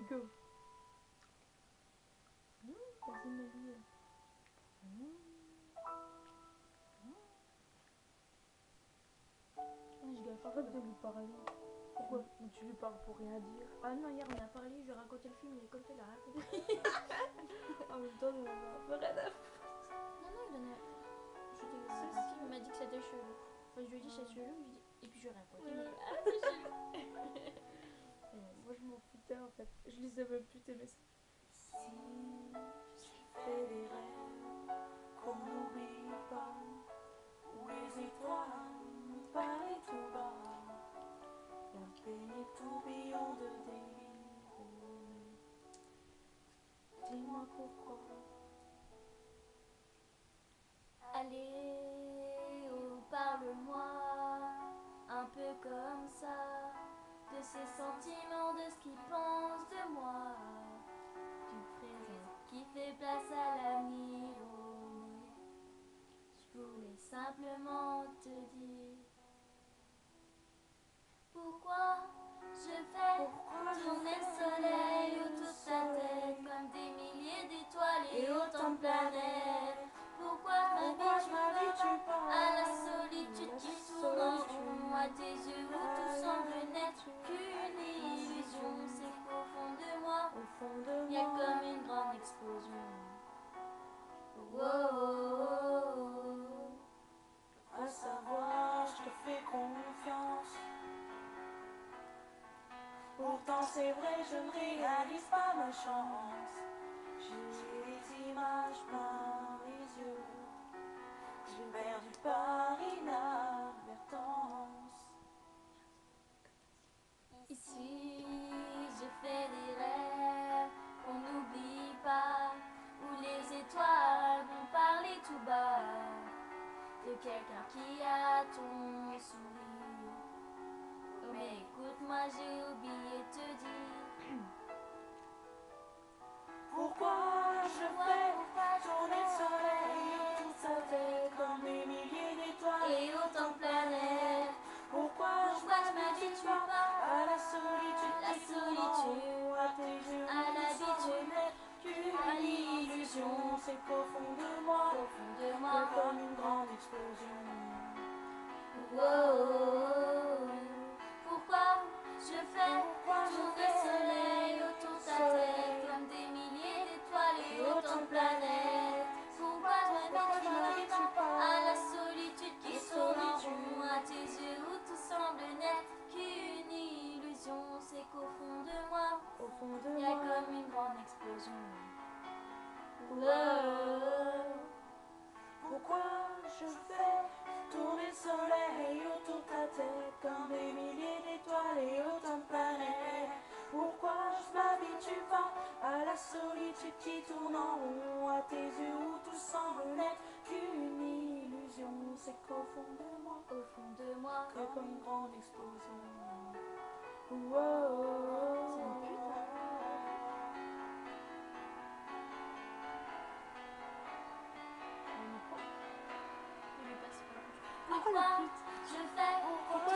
go. Vas-y, Mélie. Je dois faire Arrête de lui parler. Pourquoi tu lui parles pour rien dire? Ah non, hier on a parlé, je lui ai raconté le film, et comme ça il a raconté. En même temps, on a rien à foutre. Non, non, il en a. J'étais raconté, il m'a dit que c'était chelou. Enfin, je lui ai dit c'est chelou, et puis je lui ai raconté. Il m'a dit, ah, c'est chelou. Moi, je m'en foutais en fait. Je lisais même plus tes messages. Si j'ai fait des rêves qu'on n'oublie pas, où les étoiles m'ont parlé tout bas, d'un pénible tourbillon de délire. Dis-moi pourquoi. Allez, oh, parle-moi, un peu comme ça, de ses sentiments, de ce qu'il pense de moi, du présent qui fait place à l'avenir. Oh, je voulais simplement te dire pourquoi je fais tourner le soleil autour de ta tête comme des milliers d'étoiles et autant de planètes. Pourquoi je m'habitue pas à la solitude qui tourne en rond, à tes yeux où tout semble n'être qu'une illusion. C'est qu'au fond de moi, il y a comme une grande explosion. Oh, oh, oh, oh. À savoir, je te fais confiance. Pourtant c'est vrai, je ne réalise pas ma chance. J'ai des images plein les yeux, j'ai perdu par inadvertance. Ici, je fais des rêves qu'on n'oublie pas, où les étoiles vont parler tout bas, de quelqu'un qui a ton sourire. Oh, mais écoute-moi, j'ai oublié de te dire Pourquoi je fais tourner le soleil autour de sa tête comme des milliers d'étoiles et autant de planètes. Pourquoi je m'habitue pas à la solitude, La solitude, à tes yeux, à l'habitude, à qu'une illusion, l'illusion. c'est qu'au fond de moi, Au fond de il y a moi, comme une grande explosion. oh, oh, oh. Pourquoi je fais tourner le soleil autour de ta tête comme des milliers d'étoiles et autant de planètes. Pourquoi je m'habitue pas à la solitude qui tourne en rond, à tes yeux où tout semble n'être qu'une illusion. C'est qu'au fond de moi, Au fond de il y a moi, comme une grande explosion. Oh, oh, pourquoi je fais tourner le soleil autour de ta tête comme des milliers d'étoiles et autant de planètes? Pourquoi je m'habitue pas à la solitude qui tourne en rond, à tes yeux où tout semble n'être qu'une illusion? C'est qu'au fond de moi, au fond de moi, il y a comme une grande explosion. c'est une pute, hein. Il lui passe pas. Pourquoi je fais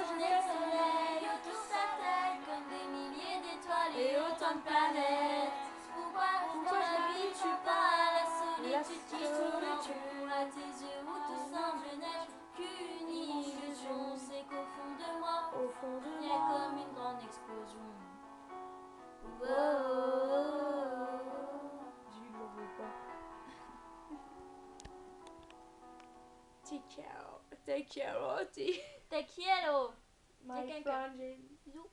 tourner le soleil autour de sa tête comme des milliers d'étoiles et autant de planètes? Pourquoi je m'habitue pas à la solitude qui tourne en rond, à tes yeux où tout semble n'être qu'une illusion? C'est qu'au fond de moi, Au fond de il y a moi, comme une grande explosion. Oh, oh, oh. Jules n'en veut pas. Take care, Oti. Te quiero. My quelqu'un. friend. Bisous.